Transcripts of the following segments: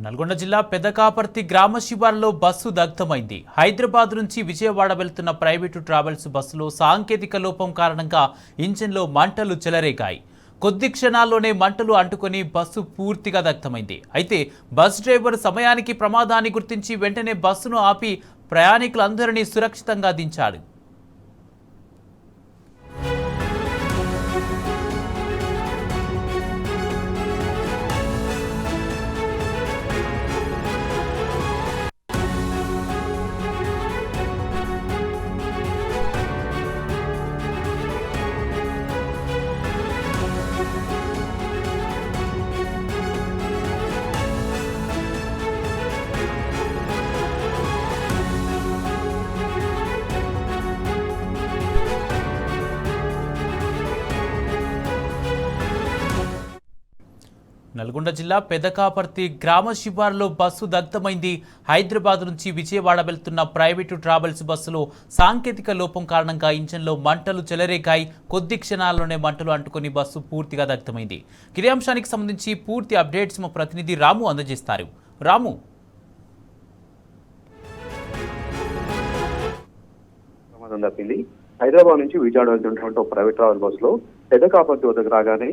నల్గొండ జిల్లా పెదకాపర్తి గ్రామ శివార్లో బస్సు దగ్ధమైంది. హైదరాబాద్ నుంచి విజయవాడ వెళ్తున్న ప్రైవేటు ట్రావెల్స్ బస్సులో సాంకేతిక లోపం కారణంగా ఇంజిన్లో మంటలు చెలరేగాయి. కొద్ది క్షణాల్లోనే మంటలు అంటుకొని బస్సు పూర్తిగా దగ్ధమైంది. అయితే బస్ డ్రైవర్ సమయానికి ప్రమాదాన్ని గుర్తించి వెంటనే బస్సును ఆపి ప్రయాణికులందరినీ సురక్షితంగా దించాడు. నల్గొండ జిల్లా పెదకాపర్తి గ్రామ శివార్లో బస్సు దగ్ధమైంది. హైదరాబాద్ నుంచి విజయవాడ వెళ్తున్న ప్రైవేటు ట్రావెల్స్ బస్సులో సాంకేతిక లోపం కారణంగా ఇంజన్లో మంటలు చెలరేగాయి. కొద్ది క్షణాల్లోనే మంటలు అంటుకొని బస్సు పూర్తిగా దగ్ధమైంది. ఇదే అంశానికి సంబంధించి పూర్తి అప్డేట్స్ మా ప్రతినిధి రాము అందజేస్తారు. రాము, హైదరాబాద్ నుంచి విజయవాడ వెళ్తున్నటువంటి ప్రైవేట్ ట్రావెల్ బస్సులో పెదకాపర్తి వద్దకు రాగానే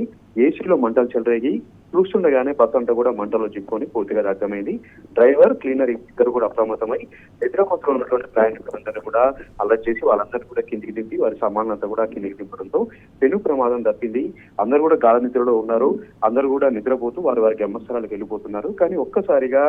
ఏసీలో మంటలు చెలరేగి చూస్తుండగానే బస్సు అంతా కూడా మంటలో చిక్కుకొని పూర్తిగా దగ్ధమైంది. డ్రైవర్, క్లీనర్ ఇద్దరు కూడా అప్రమత్తమై ఎదురుకొత్తలో ఉన్నటువంటి ప్రయాణికులందరినీ కూడా అలర్ట్ చేసి వాళ్ళందరినీ కూడా కిందికి దింపి వారి సామాన్లంతా కూడా కిందికి దింపడంతో పెను ప్రమాదం తప్పింది. అందరూ కూడా గాఢ నిద్రలో ఉన్నారు. అందరూ కూడా నిద్రపోతూ వారి గమ్యస్థానాలకు వెళ్ళిపోతున్నారు. కానీ ఒక్కసారిగా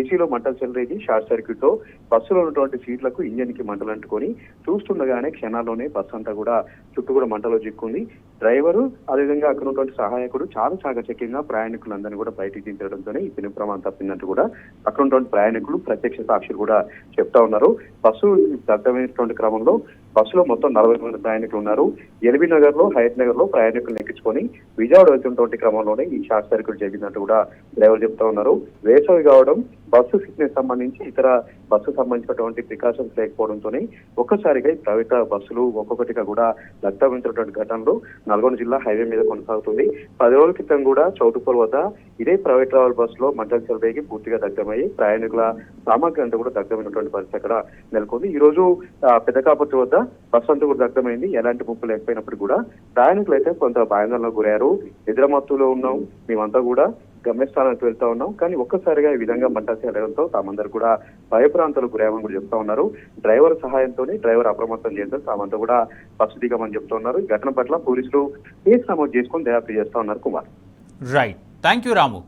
ఏసీలో మంటలు చెలరేగి షార్ట్ సర్క్యూట్ తో బస్సులో ఉన్నటువంటి సీట్లకు ఇంజన్ కి మంటలు అంటుకొని చూస్తుండగానే క్షణాల్లోనే బస్సు అంతా కూడా చుట్టూ కూడా మంటలో చిక్కుంది. డ్రైవరు అదేవిధంగా అక్కడ ఉన్నటువంటి సహాయకుడు చాలా చాకచక్యంగా ప్రయాణికులందరినీ కూడా బయటికి దించడంతోనే ఈ పెను ప్రమాదం తప్పిందంటూ కూడా అక్కడ ఉన్నటువంటి ప్రయాణికులు, ప్రత్యక్ష సాక్షులు కూడా చెప్తా ఉన్నారు. బస్సు దగ్ధమైనటువంటి క్రమంలో బస్సులో మొత్తం 40 మంది ప్రయాణికులు ఉన్నారు. ఎల్బీ నగర్ లో, హయత్ నగర్ లో ప్రయాణికులను ఎక్కించుకొని విజయవాడ వెళ్తున్నటువంటి క్రమంలోనే ఈ షార్ట్ సర్క్యూట్ జరిగినట్టు కూడా డ్రైవర్ చెప్తా ఉన్నారు. వేసవి కావడం, బస్సు ఫిట్నెస్ సంబంధించి ఇతర బస్సు సంబంధించినటువంటి ప్రికాషన్స్ లేకపోవడంతోనే ఒక్కసారిగా ఈ ప్రైవేట్ బస్సులు ఒక్కొక్కటిగా కూడా దగ్ధమైనటువంటి ఘటనలు నల్గొండ జిల్లా హైవే మీద కొనసాగుతుంది. 10 రోజుల క్రితం కూడా చౌటుప్పల్ వద్ద ఇదే ప్రైవేట్ ట్రావెల్ బస్సులో మంటలు చెలరేగి పూర్తిగా దగ్ధమయ్యి ప్రయాణికుల సామాగ్రి అంతా కూడా దగ్ధమైనటువంటి పరిస్థితి అక్కడ నెలకొంది. ఈ రోజు పెదకాపర్తి వద్ద బస్సు అంతా కూడా దగ్ధమైంది. ఎలాంటి ముప్పు లేకపోయినప్పుడు కూడా ప్రయాణికులు అయితే కొంత భయాందోళనకు గురయ్యారు. నిద్రమత్తులో ఉన్నాం, మేమంతా కూడా గమ్యస్థానానికి వెళ్తా ఉన్నాం, కానీ ఒక్కసారిగా ఈ విధంగా మంటలు చెలరడంతో తామందరూ కూడా భయప్రాంతాలకు గురయ్యామని కూడా చెప్తా ఉన్నారు. డ్రైవర్ సహాయంతోనే డ్రైవర్ అప్రమత్తం చేయడంతో తామంతా కూడా బస్సు దిగమని చెప్తా ఉన్నారు. ఈ ఘటన పట్ల పోలీసులు కేసు నమోదు చేసుకొని దర్యాప్తు చేస్తా ఉన్నారు. Kumar, right, thank you Ramu.